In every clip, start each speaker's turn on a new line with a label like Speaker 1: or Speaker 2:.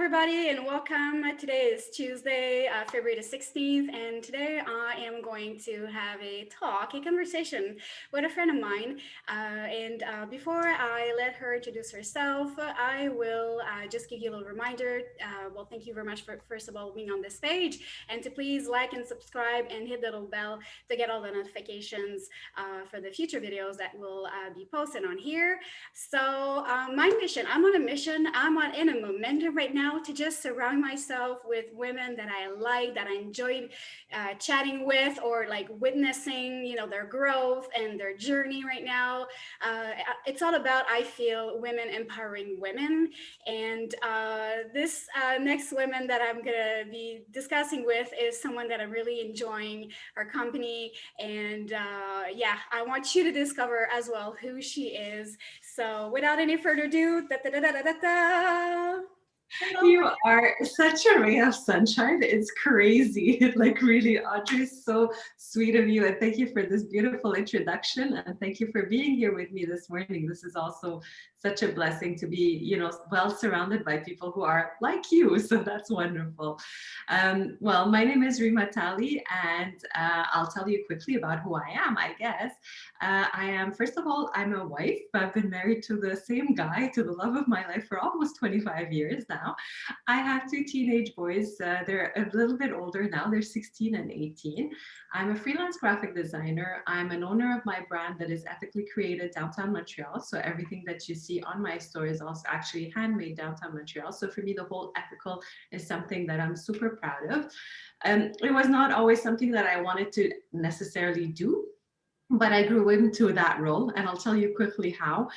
Speaker 1: everybody, and welcome. Today is Tuesday, February the 16th, and today I am going to have a conversation with a friend of mine. And before I let her introduce herself, I will just give you a little reminder. Thank you very much for, first of all, being on this page, and to please like and subscribe and hit the little bell to get all the notifications for the future videos that will be posted on here. So my mission, I'm on a mission. In a momentum right now to just surround myself with women that I like, that I enjoyed chatting with, or like witnessing, their growth and their journey right now. It's all about, I feel, women empowering women. And this next woman that I'm gonna be discussing with is someone that I'm really enjoying her company. And yeah, I want you to discover as well who she is. So without any further ado, hello.
Speaker 2: You are such a ray of sunshine. It's crazy. Like, really, Audrey, so sweet of you. And thank you for this beautiful introduction. And thank you for being here with me this morning. This is also such a blessing to be, well surrounded by people who are like you. So that's wonderful. Well, my name is Rima Talih, and I'll tell you quickly about who I am, I guess. I am, first of all, I'm a wife. I've been married to the same guy, to the love of my life, for almost 25 years now. I have two teenage boys. They're a little bit older now. They're 16 and 18. I'm a freelance graphic designer. I'm an owner of my brand that is ethically created downtown Montreal. So everything that you see on my store is also actually handmade downtown Montreal. So for me, the whole ethical is something that I'm super proud of. It was not always something that I wanted to necessarily do, but I grew into that role, and I'll tell you quickly how.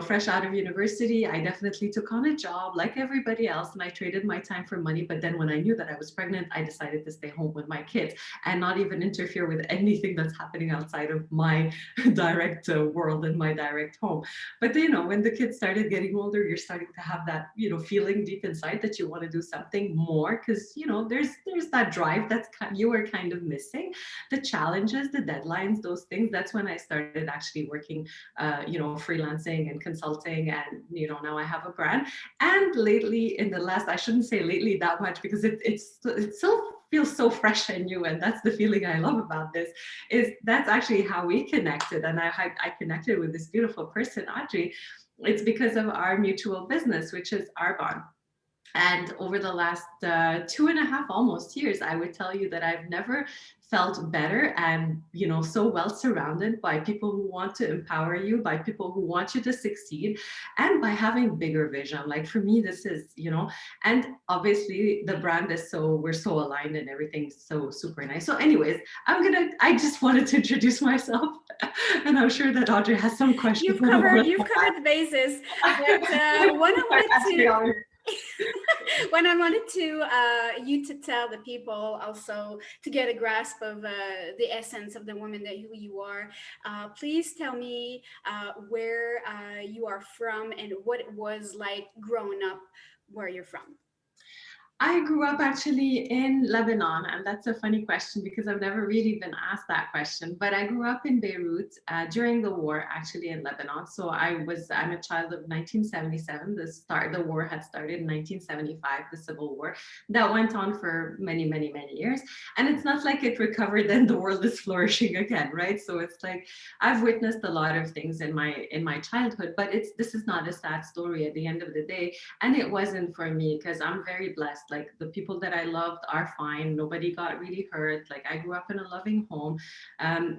Speaker 2: Fresh out of university, I definitely took on a job like everybody else, and I traded my time for money. But then when I knew that I was pregnant, I decided to stay home with my kids and not even interfere with anything that's happening outside of my direct world and my direct home. But when the kids started getting older, you're starting to have that, feeling deep inside that you want to do something more, because there's that drive that's you were kind of missing, the challenges, the deadlines, those things. That's when I started actually working, freelancing and consulting, and now I have a brand. And lately, in the last, I shouldn't say lately that much, because it still feels so fresh and new, and that's the feeling I love about this. Is that's actually how we connected, and I connected with this beautiful person, Audrey. It's because of our mutual business, which is Arbonne. And over the last 2.5 almost years, I would tell you that I've never felt better and, so well surrounded by people who want to empower you, by people who want you to succeed, and by having bigger vision. Like, for me, this is, and obviously the brand is we're so aligned and everything's so super nice. So anyways, I just wanted to introduce myself, and I'm sure that Audrey has some questions.
Speaker 1: You've covered the bases, but when I wanted to you to tell the people also, to get a grasp of the essence of the woman who you are, please tell me where you are from and what it was like growing up where you're from.
Speaker 2: I grew up actually in Lebanon, and that's a funny question because I've never really been asked that question. But I grew up in Beirut during the war, actually, in Lebanon. So I'm a child of 1977. The war had started in 1975, the Civil War that went on for many, many, many years. And it's not like it recovered and the world is flourishing again, right? So it's like I've witnessed a lot of things in my childhood, but this is not a sad story at the end of the day, and it wasn't for me because I'm very blessed. Like, the people that I loved are fine. Nobody got really hurt. Like, I grew up in a loving home.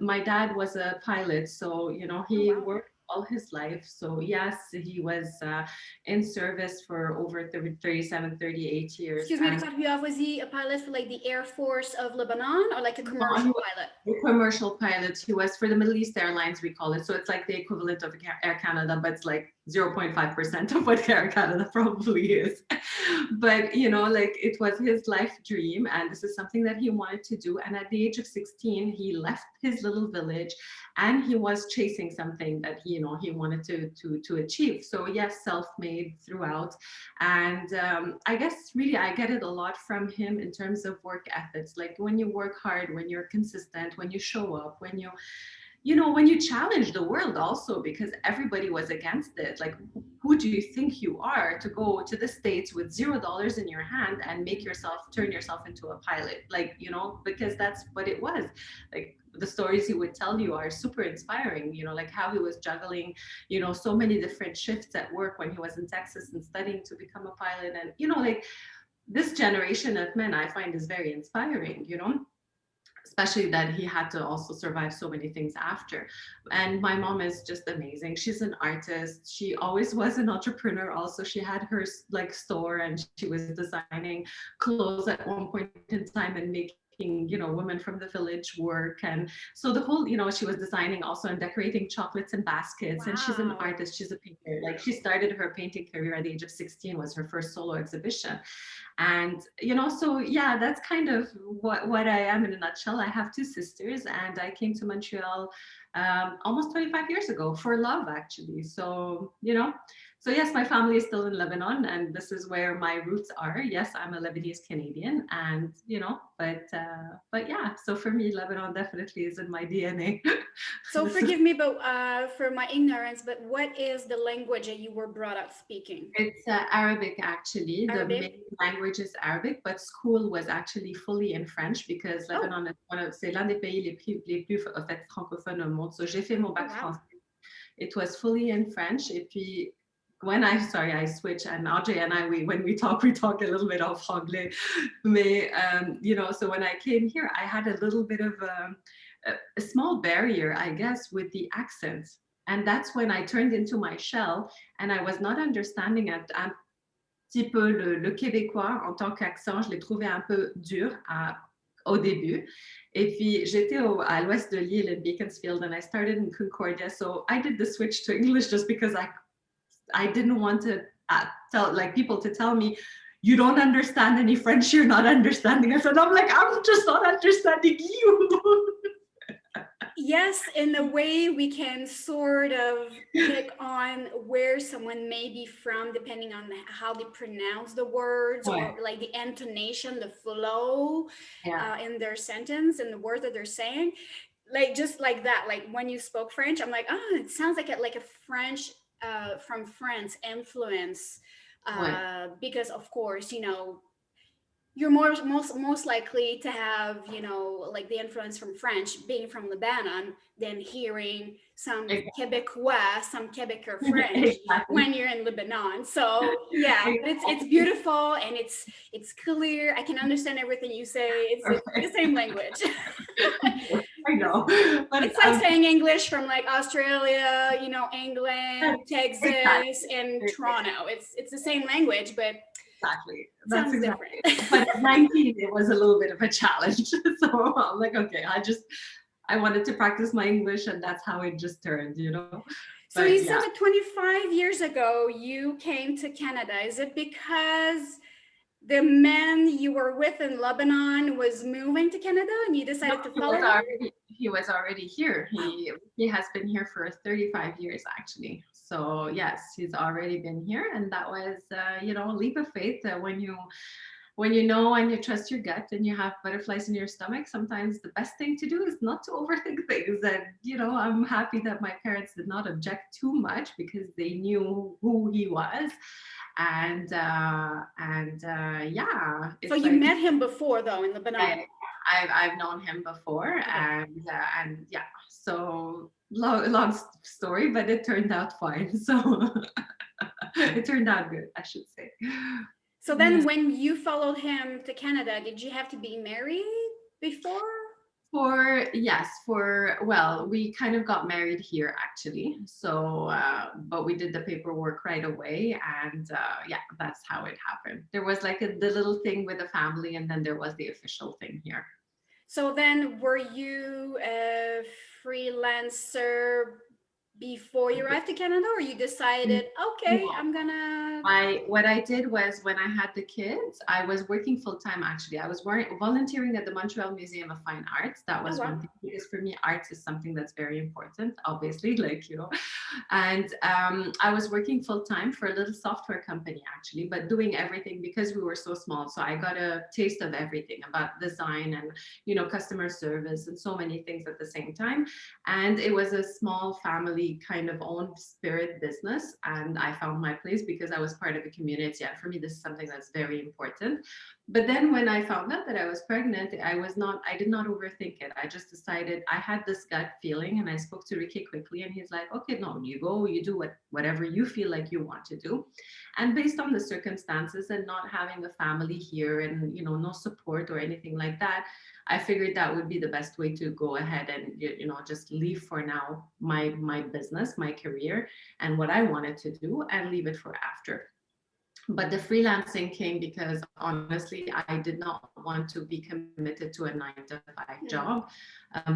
Speaker 2: My dad was a pilot, so he worked all his life. So yes, he was in service for over 37, 38 years.
Speaker 1: Excuse me to cut you off. Was he a pilot for like the Air Force of Lebanon, or like a commercial pilot?
Speaker 2: A commercial pilot. He was for the Middle East Airlines, we call it. So it's like the equivalent of Air Canada, but it's like 0.5% of what Air Canada probably is. But like, it was his life dream, and this is something that he wanted to do. And at the age of 16, he left his little village, and he was chasing something that he wanted to achieve. So yes, self-made throughout. And I guess really I get it a lot from him in terms of work ethics. Like, when you work hard, when you're consistent, when you show up, when when you challenge the world also, because everybody was against it, like, who do you think you are to go to the States with $0 in your hand and turn yourself into a pilot? Like, because that's what it was. Like, the stories he would tell you are super inspiring, like how he was juggling, so many different shifts at work when he was in Texas and studying to become a pilot. And, like, this generation of men I find is very inspiring, especially that he had to also survive so many things after. And my mom is just amazing. She's an artist. She always was an entrepreneur also. She had her like store, and she was designing clothes at one point in time and making, women from the village work. And so the whole, she was designing also and decorating chocolates and baskets. And she's an
Speaker 1: Wow.
Speaker 2: artist. She's a painter. Like, she started her painting career at the age of 16, was her first solo exhibition. And so yeah, that's kind of what I am in a nutshell. I have two sisters, and I came to Montreal almost 25 years ago for love, actually. So so yes, my family is still in Lebanon, and this is where my roots are. Yes, I'm a Lebanese Canadian, and but yeah, so for me, Lebanon definitely is in my DNA.
Speaker 1: So forgive me, but for my ignorance, but what is the language that you were brought up speaking?
Speaker 2: It's Arabic, actually. The
Speaker 1: Arabic?
Speaker 2: main language is Arabic, but school was actually fully in French, because
Speaker 1: Oh,
Speaker 2: Lebanon is c'est l'un des pays les plus en fait, francophones au monde. So j'ai fait mon
Speaker 1: oh
Speaker 2: bac
Speaker 1: wow.
Speaker 2: français. It was fully in French. Et puis, sorry, I switch, and Audrey and I, when we talk a little bit of Anglais. Mais, so when I came here, I had a little bit of a small barrier, I guess, with the accent. And that's when I turned into my shell, and I was not understanding it. Un petit peu le québécois en tant qu'accent, je l'ai trouvé un peu dur au début. Et puis, j'étais à l'ouest de l'île in Beaconsfield, and I started in Concordia. So I did the switch to English just because I didn't want to tell people to tell me, you don't understand any French, you're not understanding us. And I'm like, I'm just not understanding you.
Speaker 1: Yes, in a way we can sort of pick on where someone may be from depending on how they pronounce the words,
Speaker 2: Ouais.
Speaker 1: or like the intonation, the flow
Speaker 2: Yeah.
Speaker 1: in their sentence and the words that they're saying. Like just like that, like when you spoke French, I'm like, oh, it sounds like a French from France influence,
Speaker 2: Ouais.
Speaker 1: because of course, you're most likely to have, like the influence from French being from Lebanon than hearing some
Speaker 2: Exactly.
Speaker 1: Quebecois, some Quebecer French
Speaker 2: Exactly.
Speaker 1: when you're in Lebanon. So yeah, but it's
Speaker 2: Exactly.
Speaker 1: beautiful, and it's clear. I can understand everything you say. It's the
Speaker 2: Perfect.
Speaker 1: same language.
Speaker 2: I know, but
Speaker 1: It's like saying English from like Australia, England,
Speaker 2: exactly.
Speaker 1: Texas, and Toronto. It's the same language, but
Speaker 2: Exactly. That's
Speaker 1: sounds different.
Speaker 2: exactly. But at 19, it was a little bit of a challenge. So I'm like, okay, I wanted to practice my English, and that's how it just turned.
Speaker 1: So
Speaker 2: But
Speaker 1: you said
Speaker 2: yeah.
Speaker 1: that 25 years ago you came to Canada. Is it because the man you were with in Lebanon was moving to Canada and you
Speaker 2: No,
Speaker 1: decided to follow him?
Speaker 2: he was already here. He has been here for 35 years, actually. So yes, he's already been here, and that was leap of faith. When you know and you trust your gut and you have butterflies in your stomach, sometimes the best thing to do is not to overthink things. And I'm happy that my parents did not object too much, because they knew who he was. And yeah,
Speaker 1: So
Speaker 2: it's
Speaker 1: you
Speaker 2: like,
Speaker 1: met him before though in Lebanon.
Speaker 2: I've known him before,
Speaker 1: Okay.
Speaker 2: and yeah, so long story, but it turned out fine. So it turned out good, I should say.
Speaker 1: So then
Speaker 2: Yeah.
Speaker 1: when you followed him to Canada, did you have to be married before?
Speaker 2: Well, we kind of got married here, actually. So, but we did the paperwork right away, and yeah, that's how it happened. There was like the little thing with the family, and then there was the official thing here.
Speaker 1: So then were you a freelancer before you arrived to Canada, or you decided, okay, I'm gonna
Speaker 2: What I did was when I had the kids, I was working full time actually. I was volunteering at the Montreal Museum of Fine Arts. That
Speaker 1: Oh
Speaker 2: was
Speaker 1: wow.
Speaker 2: one thing because for me, arts is something that's very important, obviously, like, And I was working full time for a little software company actually, but doing everything because we were so small. So I got a taste of everything about design and, customer service and so many things at the same time. And it was a small family kind of owned spirit business. And I found my place because I was part of a community. And for me, this is something that's very important. But then when I found out that I was pregnant, I did not overthink it. I just decided I had this gut feeling and I spoke to Ricky quickly and he's like, okay, no, you go, you do whatever you feel like you want to do. And based on the circumstances and not having a family here and, no support or anything like that, I figured that would be the best way to go ahead and just leave for now my business, my career, and what I wanted to do, and leave it for after. But the freelancing came because honestly, I did not want to be committed to a 9 to 5
Speaker 1: Hmm.
Speaker 2: job.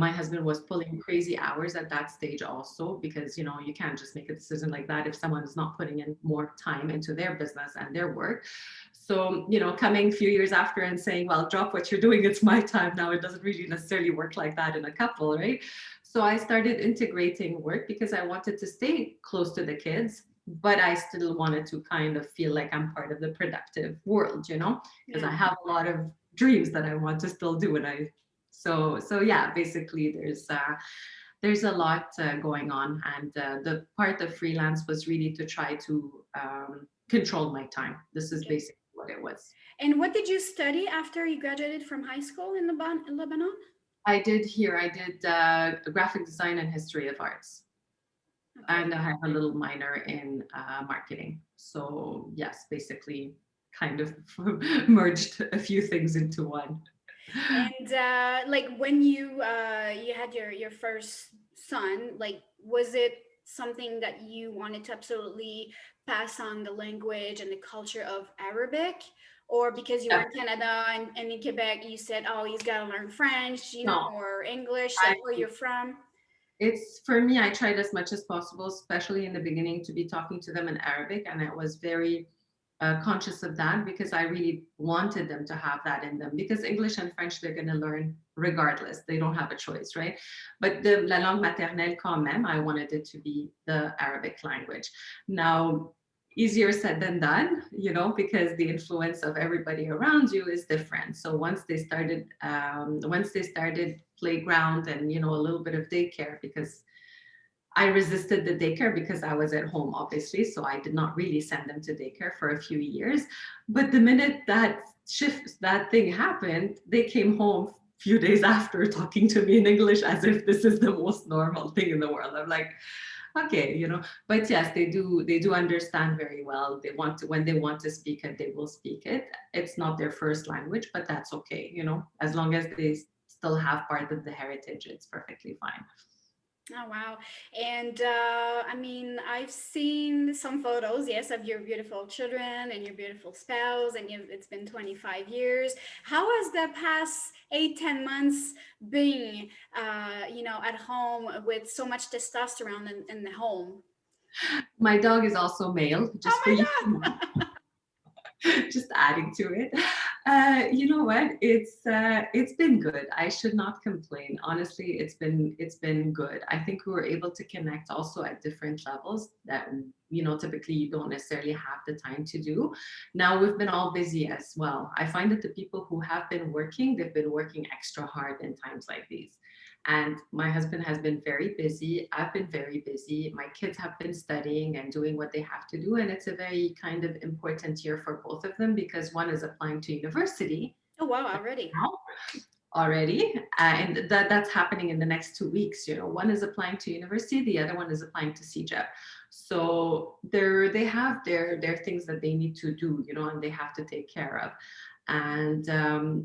Speaker 2: My husband was pulling crazy hours at that stage also because you can't just make a decision like that if someone is not putting in more time into their business and their work. So coming a few years after and saying, well, drop what you're doing, it's my time now, it doesn't really necessarily work like that in a couple, right? So I started integrating work because I wanted to stay close to the kids, but I still wanted to kind of feel like I'm part of the productive world, because I
Speaker 1: Yeah.
Speaker 2: have a lot of dreams that I want to still do. And so yeah, basically there's a lot going on. And the part of freelance was really to try to control my time. This is
Speaker 1: Okay.
Speaker 2: basically what it was.
Speaker 1: And what did you study after you graduated from high school in Lebanon?
Speaker 2: I did graphic design and history of arts.
Speaker 1: Okay.
Speaker 2: And I have a little minor in marketing. So yes, basically kind of merged a few things into one.
Speaker 1: And like when you had your first son, like was it something that you wanted to absolutely pass on the language and the culture of Arabic? Or because you were
Speaker 2: Yeah,
Speaker 1: in Canada and in Quebec, you said, oh, he's got to learn French,
Speaker 2: no,
Speaker 1: or English,
Speaker 2: I
Speaker 1: like where you're from?
Speaker 2: it's for me, I tried as much as possible, especially in the beginning, to be talking to them in Arabic. And I was very conscious of that because I really wanted them to have that in them because English and French they're going to learn regardless. They don't have a choice, right? But the la langue maternelle, quand même, I wanted it to be the Arabic language. Now, easier said than done, because the influence of everybody around you is different. So once they started playground and a little bit of daycare because I resisted the daycare because I was at home, obviously. So I did not really send them to daycare for a few years. But the minute that thing happened, they came home a few days after talking to me in English as if this is the most normal thing in the world. I'm like, okay, but yes, they do understand very well. They want to, when they want to speak it, they will speak it. It's not their first language, but that's okay, as long as they still have part of the heritage, it's perfectly fine.
Speaker 1: Oh wow. And I mean, I've seen some photos, yes, of your beautiful children and your beautiful spouse, and it's been 25 years. How has the past 8, 10 months been, at home with so much testosterone in the home?
Speaker 2: My dog is also male,
Speaker 1: Oh
Speaker 2: just for
Speaker 1: my
Speaker 2: you to know.
Speaker 1: God.
Speaker 2: Just adding to it. You know what? It's been good. I should not complain. Honestly, it's been good. I think we were able to connect also at different levels that typically you don't necessarily have the time to do. Now we've been all busy as well. I find that the people who have been working, they've been working extra hard in times like these. And my husband has been very busy. I've been very busy. My kids have been studying and doing what they have to do. And it's a very kind of important year for both of them because one is applying to university
Speaker 1: Oh wow, already.
Speaker 2: now already. And that's happening in the next 2 weeks. One is applying to university, the other one is applying to CJEP. So they have their things that they need to do, and they have to take care of. And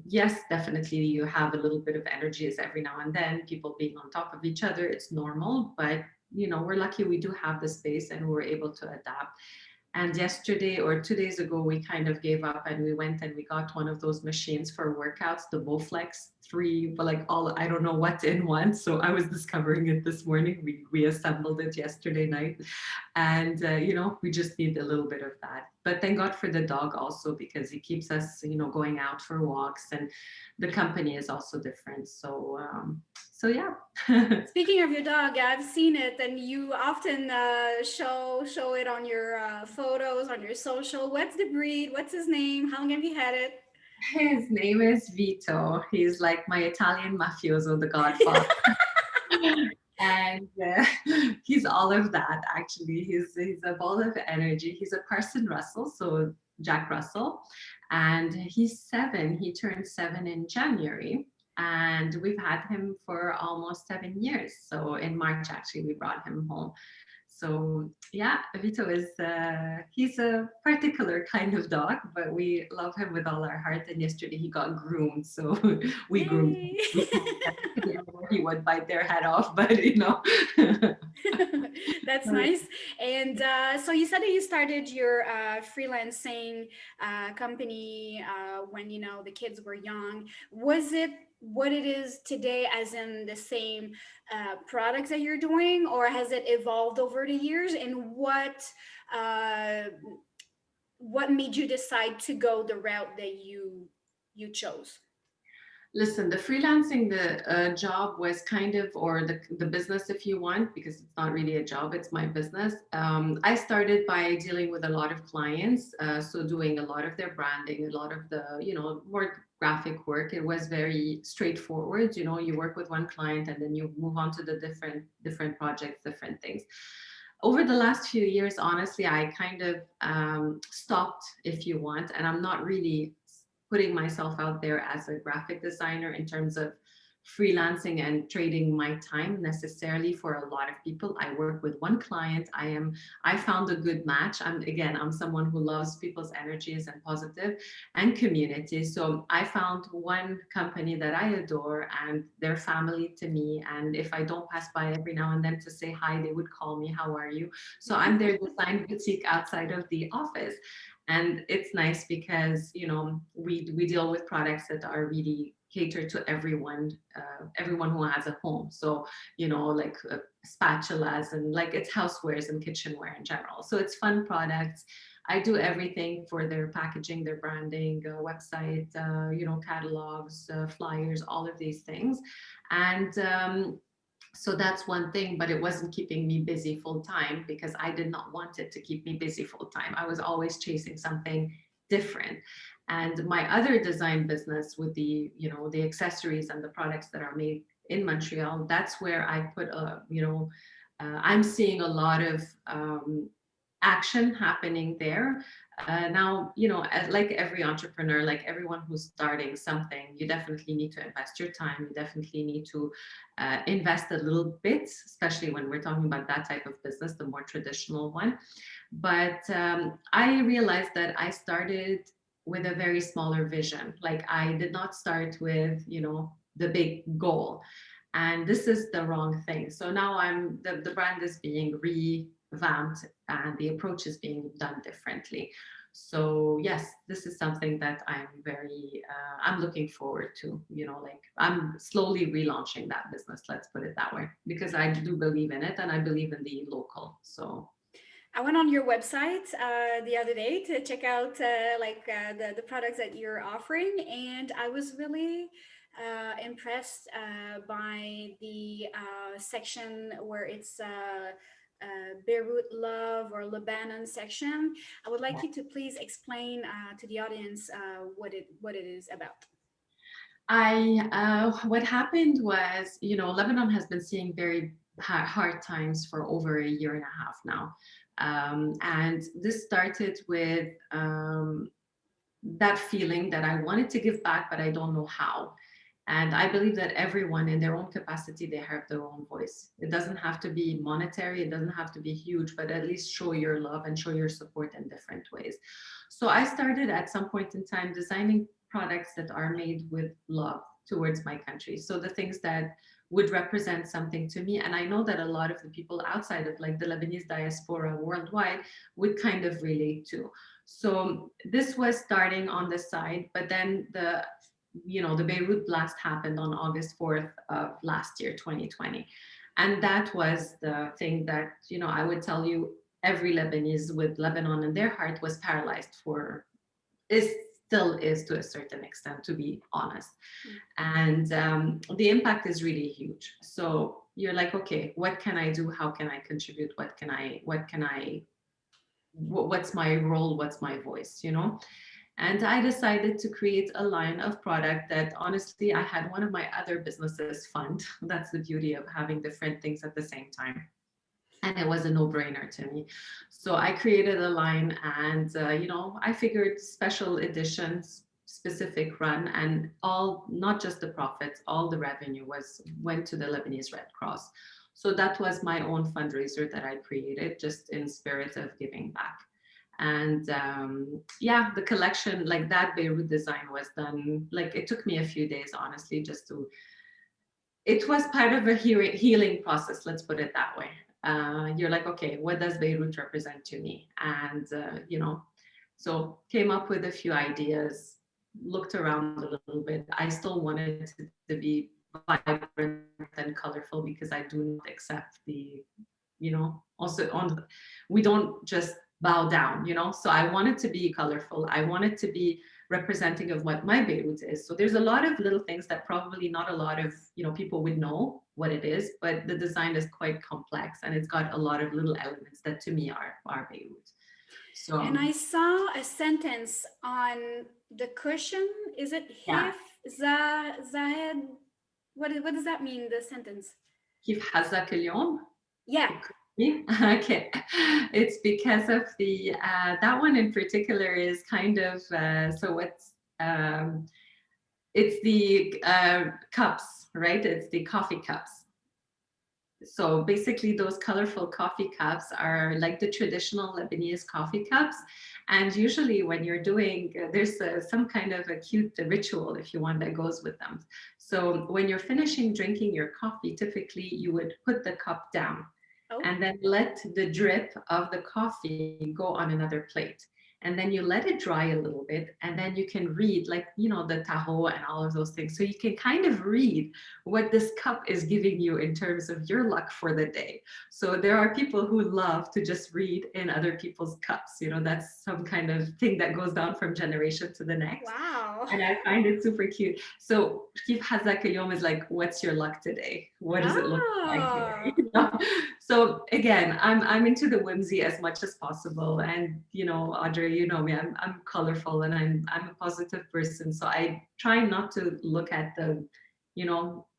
Speaker 2: yes, definitely you have a little bit of energy as every now and then, people being on top of each other, it's normal, but we're lucky we do have the space and we're able to adapt. And yesterday or 2 days ago, we kind of gave up and we went and we got one of those machines for workouts, the Bowflex 3, but like all, I don't know what's in one. So I was discovering it this morning. We assembled it yesterday night. And, we just need a little bit of that. But thank God for the dog also, because he keeps us, going out for walks, and the company is also different. So yeah.
Speaker 1: Speaking of your dog, I've seen it, and you often show it on your photos on your social. What's the breed? What's his name? How long have you had it?
Speaker 2: His name is Vito. He's like my Italian mafioso, the Godfather. And he's all of that, actually. He's a ball of energy. He's a Parson Russell, so Jack Russell. And he's 7. He turned 7 in January. And we've had him for almost 7 years. So in March, actually, we brought him home. So yeah, Vito he's a particular kind of dog, but we love him with all our heart. And yesterday he got groomed, so we groomed him.
Speaker 1: Yay!
Speaker 2: We told him he would bite their head off, but
Speaker 1: That's nice. And so you said that you started your freelancing company when the kids were young. Was it what it is today, as in the same products that you're doing, or has it evolved over the years? And uh, what made you decide to go the route that you chose?
Speaker 2: Listen, the freelancing, the job was kind of, or the business, if you want, because it's not really a job, it's my business. I started by dealing with a lot of clients, so doing a lot of their branding, a lot of the, more graphic work. It was very straightforward. You work with one client and then you move on to the different projects, different things. Over the last few years, honestly, I kind of stopped, if you want, and I'm not really putting myself out there as a graphic designer in terms of freelancing and trading my time necessarily for a lot of people. I work with one client. I found a good match. I'm someone who loves people's energies and positive and community. So I found one company that I adore, and they're family to me. And if I don't pass by every now and then to say hi, they would call me, how are you? So I'm their design boutique outside of the office. And it's nice because we deal with products that are really catered to everyone who has a home. So like spatulas, and like it's housewares and kitchenware in general. So it's fun products. I do everything for their packaging, their branding, website, catalogs, flyers, all of these things. And so that's one thing, but it wasn't keeping me busy full time because I did not want it to keep me busy full time. I was always chasing something different. And my other design business with the accessories and the products that are made in Montreal, that's where I put I'm seeing a lot of action happening there. Now, like every entrepreneur, like everyone who's starting something, you definitely need to invest your time. You definitely need to invest a little bit, especially when we're talking about that type of business, the more traditional one. But I realized that I started with a very smaller vision. Like I did not start with, the big goal. And this is the wrong thing. So now the brand is being revamped and the approach is being done differently. So yes, this is something that I'm looking forward to, like I'm slowly relaunching that business, let's put it that way, because I do believe in it and I believe in the local. So
Speaker 1: I went on your website the other day to check out the products that you're offering, and I was really impressed by the section where it's Beirut Love or Lebanon section. I would like you to please explain to the audience what it is about.
Speaker 2: what happened was, Lebanon has been seeing very hard times for over a year and a half now. And this started with that feeling that I wanted to give back, but I don't know how. And I believe that everyone in their own capacity, they have their own voice. It doesn't have to be monetary, it doesn't have to be huge, but at least show your love and show your support in different ways. So I started at some point in time designing products that are made with love towards my country. So the things that would represent something to me. And I know that a lot of the people outside of like the Lebanese diaspora worldwide would kind of relate to. So this was starting on the side, but then the Beirut blast happened on August 4th of last year, 2020. And that was the thing that, I would tell you every Lebanese with Lebanon in their heart was paralyzed for, is still is to a certain extent, to be honest. And the impact is really huge. So you're like, okay, what can I do? How can I contribute? What's my role? What's my voice, And I decided to create a line of product that honestly, I had one of my other businesses fund. That's the beauty of having different things at the same time. And it was a no-brainer to me. So I created a line and, I figured special editions, specific run, and all, not just the profits, all the revenue went to the Lebanese Red Cross. So that was my own fundraiser that I created just in spirit of giving back. And the collection, like that Beirut design was done, like it took me a few days, honestly, it was part of a healing process, let's put it that way. You're like, okay, what does Beirut represent to me? And, so came up with a few ideas, looked around a little bit. I still wanted it to be vibrant and colorful because I do not accept we don't just bow down, So I wanted to be colorful. I wanted to be representing of what my Beirut is. So there's a lot of little things that probably not a lot of people would know what it is, but the design is quite complex and it's got a lot of little elements that to me are Beirut. So
Speaker 1: and I saw a sentence on the cushion. Is it
Speaker 2: yeah.
Speaker 1: Hif Zahed? What does that mean, the sentence?
Speaker 2: كيف حظك اليوم?
Speaker 1: Yeah.
Speaker 2: Okay, it's because of that one in particular is kind of it's the cups, right? It's the coffee cups. So basically those colorful coffee cups are like the traditional Lebanese coffee cups. And usually when you're doing, there's some kind of a cute ritual, if you want, that goes with them. So when you're finishing drinking your coffee, typically you would put the cup down and then let the drip of the coffee go on another plate. And then you let it dry a little bit, and then you can read, like, the taho and all of those things. So you can kind of read what this cup is giving you in terms of your luck for the day. So there are people who love to just read in other people's cups. That's some kind of thing that goes down from generation to the next.
Speaker 1: Wow.
Speaker 2: And I find it super cute. So Kif Hazak Al-Yom is like, what's your luck today? What does it look like today? So again, I'm into the whimsy as much as possible. And Audrey, you know me, I'm colorful and I'm a positive person. So I try not to look at the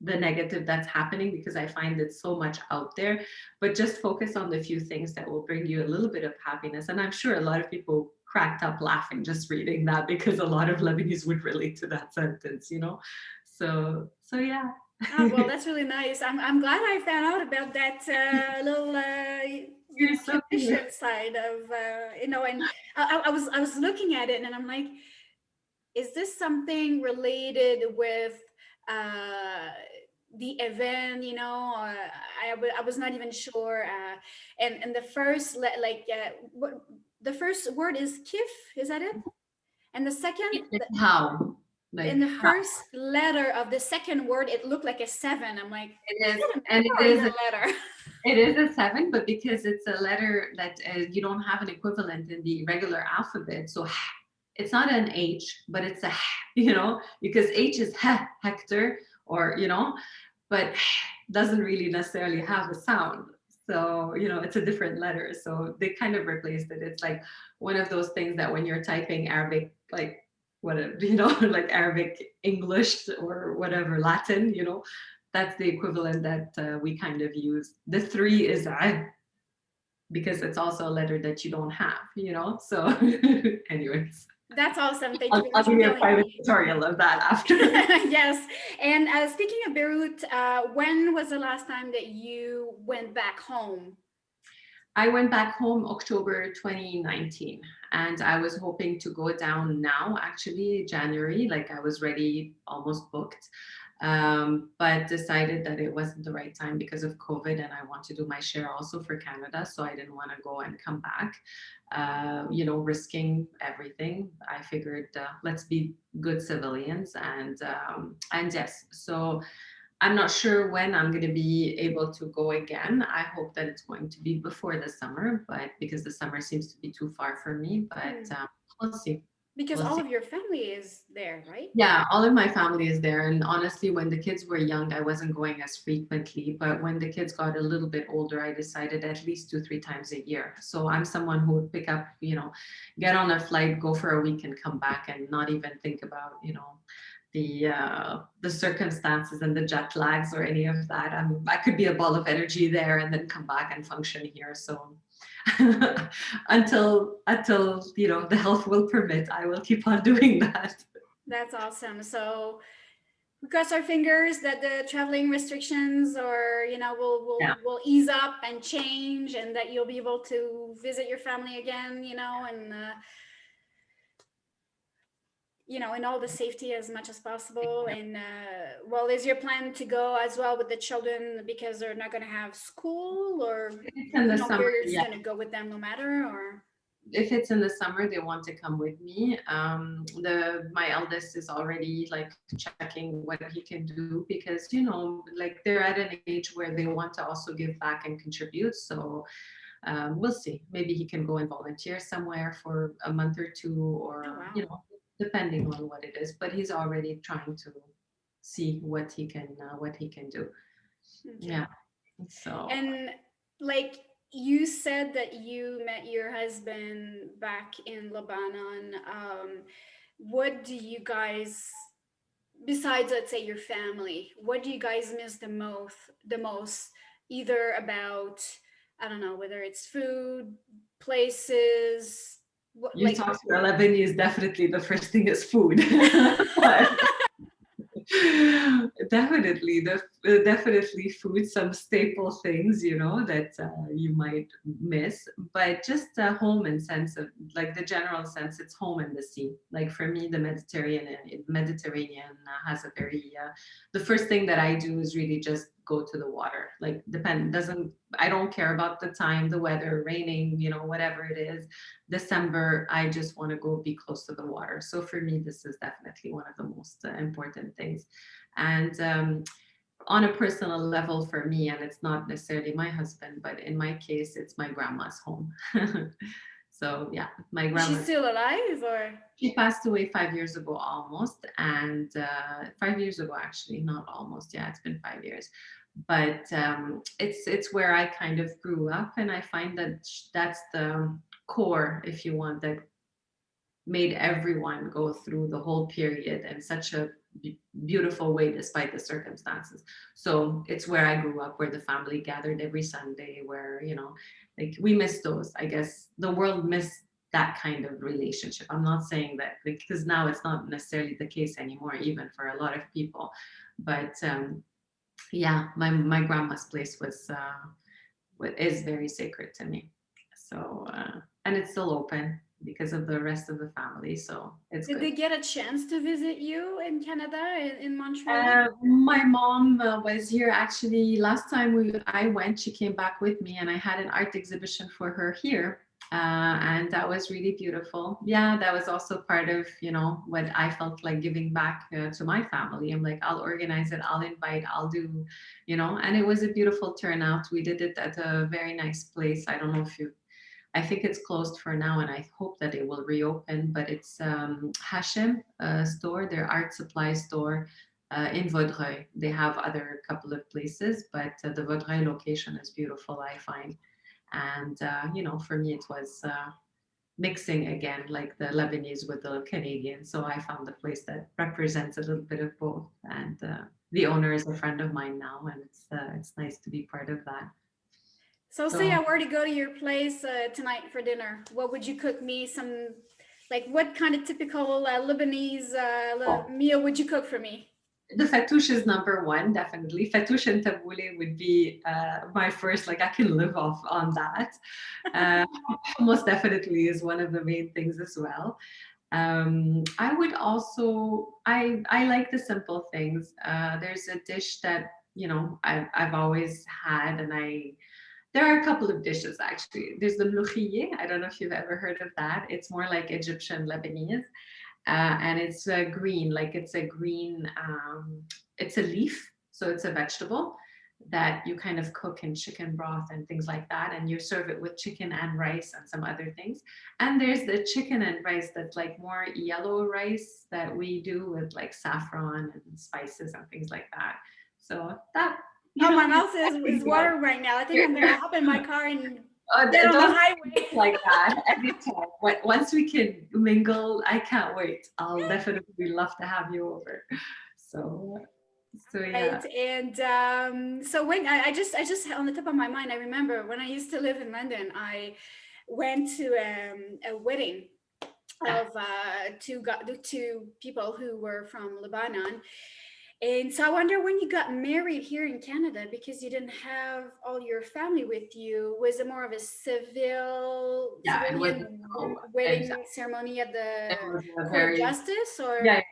Speaker 2: negative that's happening because I find it so much out there, but just focus on the few things that will bring you a little bit of happiness. And I'm sure a lot of people cracked up laughing just reading that because a lot of Lebanese would relate to that sentence, So yeah.
Speaker 1: Oh, well, that's really nice. I'm glad I found out about that little
Speaker 2: You're so
Speaker 1: tradition side of and I was looking at it and I'm like, is this something related with the event? I was not even sure. And the first the first word is kif, is that it? And the second,
Speaker 2: how? Like
Speaker 1: in the
Speaker 2: how?
Speaker 1: first letter of the second word, it looked like a 7. I'm like,
Speaker 2: It is,
Speaker 1: and it is a letter.
Speaker 2: It is a 7, but because it's a letter that you don't have an equivalent in the regular alphabet, so it's not an H, but it's a because H is Hector, or but doesn't really necessarily have a sound. So it's a different letter. So they kind of replaced it. It's like one of those things that when you're typing Arabic, like whatever, like Arabic English or whatever Latin, that's the equivalent that we kind of use. The 3 is because it's also a letter that you don't have, So anyways.
Speaker 1: That's awesome. Thank you very much.
Speaker 2: I'll give you a private tutorial of that after.
Speaker 1: Yes. And speaking of Beirut, when was the last time that you went back home?
Speaker 2: I went back home October 2019, and I was hoping to go down now, actually January, like I was ready, almost booked. but decided that it wasn't the right time because of COVID, and I want to do my share also for Canada, so I didn't want to go and come back, risking everything. I figured, let's be good civilians, and yes, so I'm not sure when I'm going to be able to go again. I hope that it's going to be before the summer, but because the summer seems to be too far for me, but we'll see.
Speaker 1: Because
Speaker 2: We'll
Speaker 1: all
Speaker 2: see.
Speaker 1: of your family is there, right?
Speaker 2: Yeah, all of my family is there. And honestly, when the kids were young, I wasn't going as frequently. But when the kids got a little bit older, I decided at least 2, 3 times a year. So I'm someone who would pick up, get on a flight, go for a week and come back and not even think about, the circumstances and the jet lags or any of that. I could be a ball of energy there and then come back and function here. So until the health will permit, I will keep on doing that.
Speaker 1: That's awesome. So we cross our fingers that the traveling restrictions or
Speaker 2: Yeah.
Speaker 1: will ease up and change, and that you'll be able to visit your family again, and in all the safety as much as possible. And well, is your plan to go as well with the children because they're not going to have school, or
Speaker 2: It's in the summer,
Speaker 1: you're just
Speaker 2: yeah.
Speaker 1: going to go with them no matter, or
Speaker 2: If it's in the summer, they want to come with me. My eldest is already like checking what he can do because like they're at an age where they want to also give back and contribute. So we'll see. Maybe he can go and volunteer somewhere for a month or two,
Speaker 1: oh
Speaker 2: or
Speaker 1: wow.
Speaker 2: depending on what it is. But he's already trying to see what he can do.
Speaker 1: Okay.
Speaker 2: Yeah. So
Speaker 1: And like you said that you met your husband back in Lebanon. What do you guys, besides let's say your family, what do you guys miss the most, either about, I don't know, whether it's food, places, what
Speaker 2: you
Speaker 1: like
Speaker 2: talk to a Lebanese, definitely the first thing is food. Definitely, definitely food, some staple things, that you might miss, but just a home in sense of like the general sense, it's home in the sea. Like for me, the Mediterranean has a very, the first thing that I do is really just go to the water. Like doesn't, I don't care about the time, the weather, raining, whatever it is. December, I just want to go be close to the water. So for me, this is definitely one of the most important things. And on a personal level for me, and it's not necessarily my husband, but in my case, it's my grandma's home. So yeah, my
Speaker 1: is she
Speaker 2: grandma,
Speaker 1: still alive or
Speaker 2: she passed away 5 years ago almost, and 5 years ago actually, not almost. Yeah, it's been 5 years. But it's where I kind of grew up, and I find that that's the core, if you want, that made everyone go through the whole period in such a beautiful way despite the circumstances. So it's where I grew up, where the family gathered every Sunday, where like we miss those. I guess the world missed that kind of relationship. I'm not saying that because now it's not necessarily the case anymore, even for a lot of people. But yeah, my grandma's place is very sacred to me. So and it's still open because of the rest of the family, so it's
Speaker 1: did
Speaker 2: good.
Speaker 1: they get a chance to visit you in Canada, in Montreal?
Speaker 2: My mom was here actually last time I went. She came back with me, and I had an art exhibition for her here. And that was really beautiful. Yeah, that was also part of what I felt like giving back to my family. I'm like, I'll organize it, I'll invite, I'll do, and it was a beautiful turnout. We did it at a very nice place. I don't know if you I think it's closed for now, and I hope that it will reopen. But it's Hashem store, their art supply store in Vaudreuil. They have other couple of places, but the Vaudreuil location is beautiful, I find. And for me, it was mixing again, like the Lebanese with the Canadian. So I found a place that represents a little bit of both. And the owner is a friend of mine now, and it's nice to be part of that.
Speaker 1: So say
Speaker 2: So
Speaker 1: I were to go to your place tonight for dinner, what would you cook me? Some, like, what kind of typical Lebanese meal would you cook for me?
Speaker 2: the fattoush is number one, definitely. Fattoush and tabouleh would be my first, like I can live off on that. Uh, Most definitely is one of the main things as well. I would also, I like the simple things. There's a dish that, you know, I've always had, and there are a couple of dishes actually. There's the mloukhiyeh. I don't know if you've ever heard of that. It's more like Egyptian Lebanese, and it's green, like it's a green, it's a leaf, so it's a vegetable that you kind of cook in chicken broth and things like that, and you serve it with chicken and rice and some other things. And there's the chicken and rice that's like more yellow rice that we do with like saffron and spices and things like that. So that, you
Speaker 1: Oh,
Speaker 2: know,
Speaker 1: my mouth is watering right now. I think I'm gonna hop in my car and get on the
Speaker 2: don't
Speaker 1: highway.
Speaker 2: like that anytime. Once we can mingle, I can't wait. I'll definitely love to have you over. So, so yeah.
Speaker 1: Right. And so when I just on the top of my mind, I remember when I used to live in London, I went to a wedding of two people who were from Lebanon. And so I wonder when you got married here in Canada, because you didn't have all your family with you, was it more of a
Speaker 2: Yeah, it was
Speaker 1: civilian
Speaker 2: exactly.
Speaker 1: wedding ceremony at
Speaker 2: It
Speaker 1: the
Speaker 2: was a
Speaker 1: court of
Speaker 2: very,
Speaker 1: justice,
Speaker 2: yeah,
Speaker 1: or?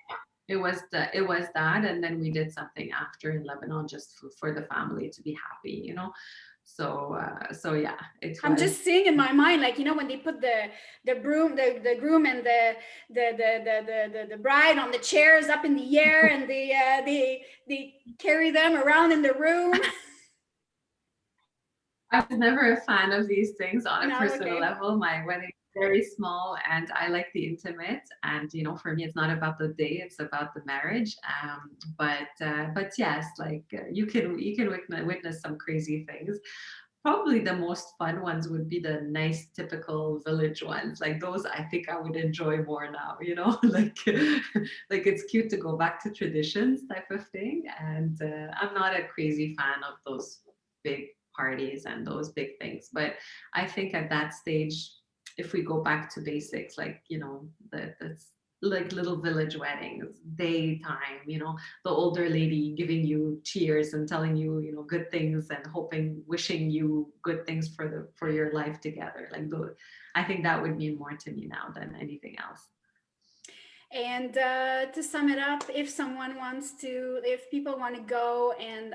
Speaker 2: it was that, and then we did something after in Lebanon just for the family to be happy, you know. So so yeah, it
Speaker 1: I'm
Speaker 2: was.
Speaker 1: just seeing in my mind, like, you know, when they put the broom, the groom and the bride on the chairs up in the air, and they carry them around in the room.
Speaker 2: I was never a fan of these things on a
Speaker 1: No,
Speaker 2: personal
Speaker 1: okay.
Speaker 2: level. My wedding is very small and I like the intimate. And, you know, for me, it's not about the day, it's about the marriage. But yes, like you can witness some crazy things. Probably the most fun ones would be the nice, typical village ones. Like those, I think I would enjoy more now, you know, like it's cute to go back to traditions type of thing. And I'm not a crazy fan of those big parties and those big things. But I think at that stage, if we go back to basics, like, you know, that's like little village weddings, daytime, you know, the older lady giving you cheers and telling you, you know, good things and hoping, wishing you good things for your life together. Like those, I think that would mean more to me now than anything else.
Speaker 1: And to sum it up, if people want to go and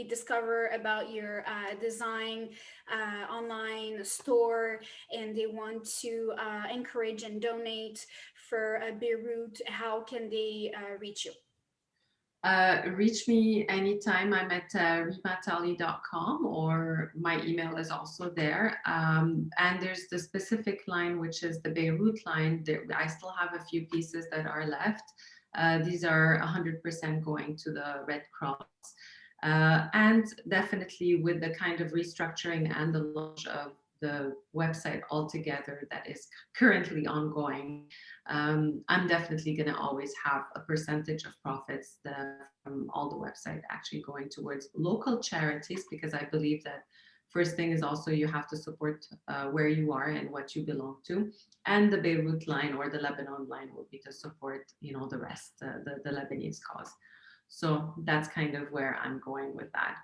Speaker 1: discover about your design online store, and they want to encourage and donate for Beirut, how can they reach you?
Speaker 2: Reach me anytime. I'm at rimatalih.com, or my email is also there. And there's the specific line, which is the Beirut line. I still have a few pieces that are left. These are 100% going to the Red Cross. And definitely with the kind of restructuring and the launch of the website altogether that is currently ongoing, I'm definitely going to always have a percentage of profits from all the website actually going towards local charities, because I believe that first thing is also you have to support where you are and what you belong to, and the Beirut line or the Lebanon line will be to support, you know, the rest, the Lebanese cause. So that's kind of where I'm going with that.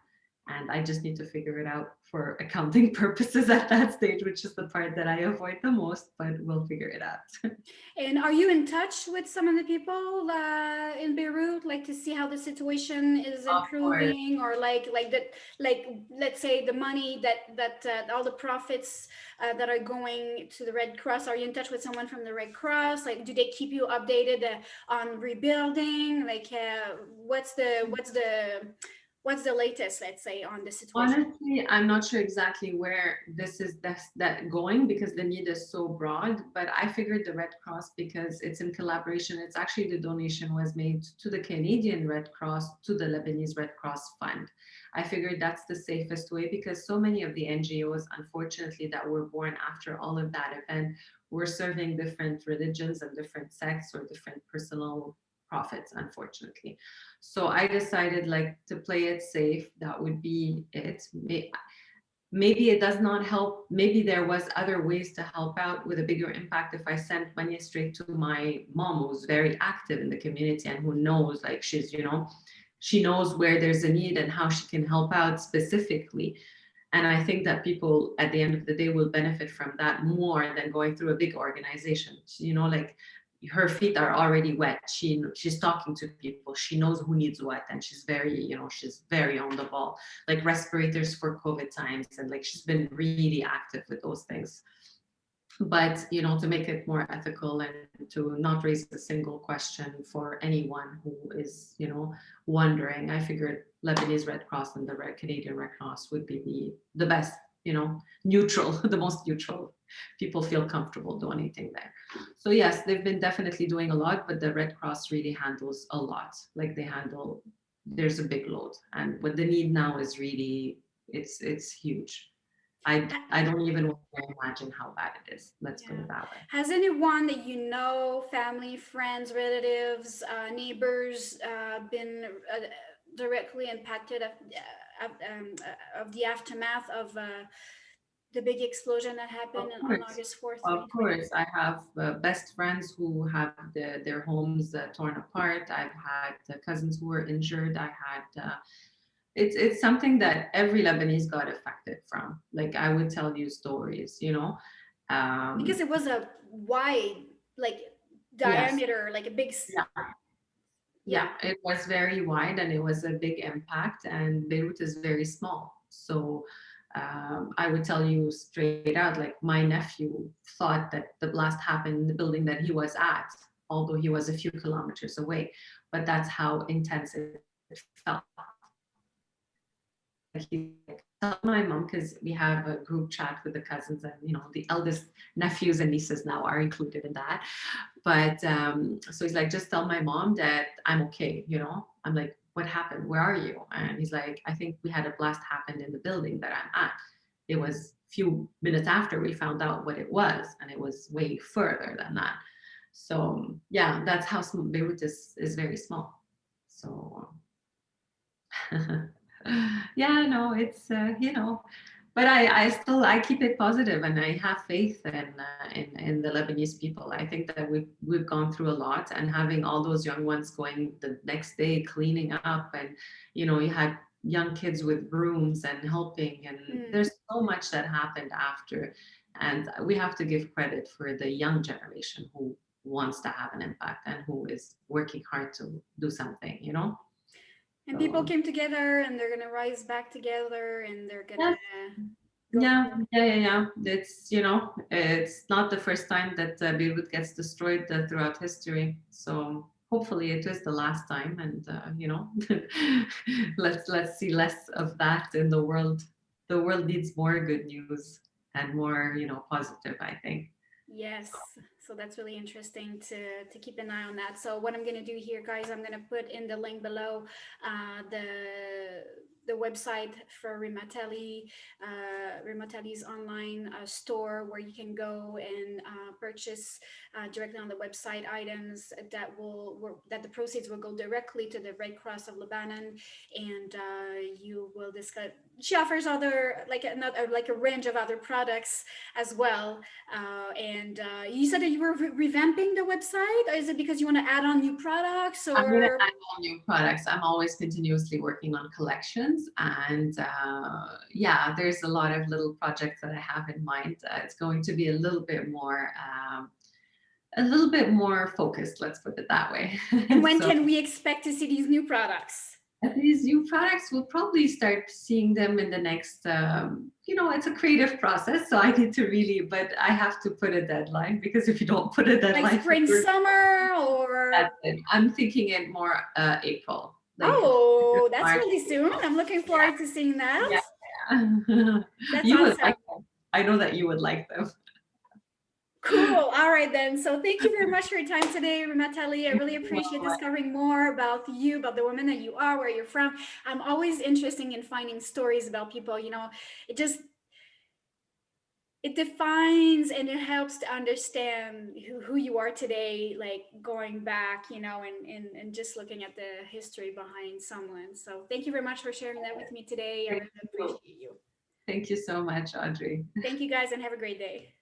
Speaker 2: And I just need to figure it out for accounting purposes at that stage, which is the part that I avoid the most, but we'll figure it out.
Speaker 1: And are you in touch with some of the people in Beirut, like to see how the situation is
Speaker 2: Of course.
Speaker 1: improving, or like that, like let's say the money that all the profits that are going to the Red Cross. Are you in touch with someone from the Red Cross? Like, do they keep you updated on rebuilding? Like, what's the latest, let's say, on the situation?
Speaker 2: Honestly, I'm not sure exactly where that going, because the need is so broad. But I figured the Red Cross, because it's in collaboration. It's actually, the donation was made to the Canadian Red Cross, to the Lebanese Red Cross Fund. I figured that's the safest way, because so many of the NGOs, unfortunately, that were born after all of that event were serving different religions and different sects or different personal profits, unfortunately. So I decided, like, to play it safe. That would be it. Maybe it does not help. Maybe there was other ways to help out with a bigger impact if I sent money straight to my mom, who's very active in the community and who knows, like, she's, you know, she knows where there's a need and how she can help out specifically. And I think that people at the end of the day will benefit from that more than going through a big organization. Like her feet are already wet. She's talking to people. She knows who needs what, and she's very on the ball. Like respirators for COVID times, and like she's been really active with those things. But to make it more ethical and to not raise a single question for anyone who is wondering, I figured Lebanese Red Cross and the Canadian Red Cross would be the best, neutral, the most neutral. People feel comfortable donating there. So yes, they've been definitely doing a lot, but the Red Cross really handles a lot. Like there's a big load, and what the need now is really, it's huge. I don't even want to imagine how bad it is. Let's put
Speaker 1: Yeah.
Speaker 2: it that way.
Speaker 1: Has anyone that you know, family, friends, relatives, neighbors, been directly impacted of the aftermath of the big explosion that
Speaker 2: Of
Speaker 1: happened on
Speaker 2: course,
Speaker 1: August 4th,
Speaker 2: of
Speaker 1: 2020?
Speaker 2: course. I have best friends who have their homes torn apart. I've had cousins who were injured. I had. It's something that every Lebanese got affected from. Like I would tell you stories.
Speaker 1: Because it was a wide, like
Speaker 2: Yes.
Speaker 1: diameter, like a big,
Speaker 2: Yeah,
Speaker 1: yeah.
Speaker 2: it was very wide and it was a big impact, and Beirut is very small. So I would tell you straight out, like my nephew thought that the blast happened in the building that he was at, although he was a few kilometers away. But that's how intense it felt. Like he tell my mom, because we have a group chat with the cousins, and the eldest nephews and nieces now are included in that. But so he's like, just tell my mom that I'm okay. I'm like, what happened? Where are you? And he's like, I think we had a blast happen in the building that I'm at. It was a few minutes after we found out what it was, and it was way further than that. So yeah, that's how small Beirut is very small. So yeah, no, it's but I keep it positive, and I have faith in the Lebanese people. I think that we've gone through a lot, and having all those young ones going the next day cleaning up, and you had young kids with brooms and helping, and there's so much that happened after, and we have to give credit for the young generation who wants to have an impact and who is working hard to do something.
Speaker 1: And people
Speaker 2: So
Speaker 1: came together and they're gonna rise back together and they're
Speaker 2: yeah,
Speaker 1: gonna go
Speaker 2: yeah,
Speaker 1: through.
Speaker 2: yeah. It's not the first time that Beirut gets destroyed throughout history. So hopefully it is the last time, and let's see less of that in the world. The world needs more good news and more, positive, I think.
Speaker 1: Yes, so that's really interesting to keep an eye on that. So what I'm gonna do here, guys, I'm gonna put in the link below the website for Rima Talih, Rima Talih's online store where you can go and purchase directly on the website items that the proceeds will go directly to the Red Cross of Lebanon, and you will discuss. She offers other like a range of other products as well, and you said that you were revamping the website. Is it because you want to add on new products,
Speaker 2: I'm going to
Speaker 1: or?
Speaker 2: add on new products. I'm always continuously working on collections. And yeah, there's a lot of little projects that I have in mind. It's going to be a little bit more focused, let's put it that way.
Speaker 1: And when
Speaker 2: So
Speaker 1: can we expect to see these new products?
Speaker 2: these new products, we'll probably start seeing them in the next, it's a creative process. So I need to really, but I have to put a deadline, because if you don't put a
Speaker 1: Like
Speaker 2: deadline,
Speaker 1: spring, summer, or?
Speaker 2: that's it. I'm thinking it more April, like
Speaker 1: Oh, that's
Speaker 2: March,
Speaker 1: really soon.
Speaker 2: April.
Speaker 1: I'm looking forward to seeing that.
Speaker 2: Yeah, yeah.
Speaker 1: That's
Speaker 2: You would like
Speaker 1: awesome.
Speaker 2: them. I know that you would like them.
Speaker 1: Cool. All right, then. So thank you very much for your time today, Rima Talih. I
Speaker 2: Thank
Speaker 1: really
Speaker 2: you so
Speaker 1: appreciate
Speaker 2: much.
Speaker 1: discovering more about you, about the woman that you are, where you're from. I'm always interested in finding stories about people. It just it defines and it helps to understand who you are today, like going back, and just looking at the history behind someone. So thank you very much for sharing that with me today. I
Speaker 2: Thank
Speaker 1: really
Speaker 2: you.
Speaker 1: appreciate you.
Speaker 2: Thank you so much, Audrey.
Speaker 1: Thank you guys and have a great day.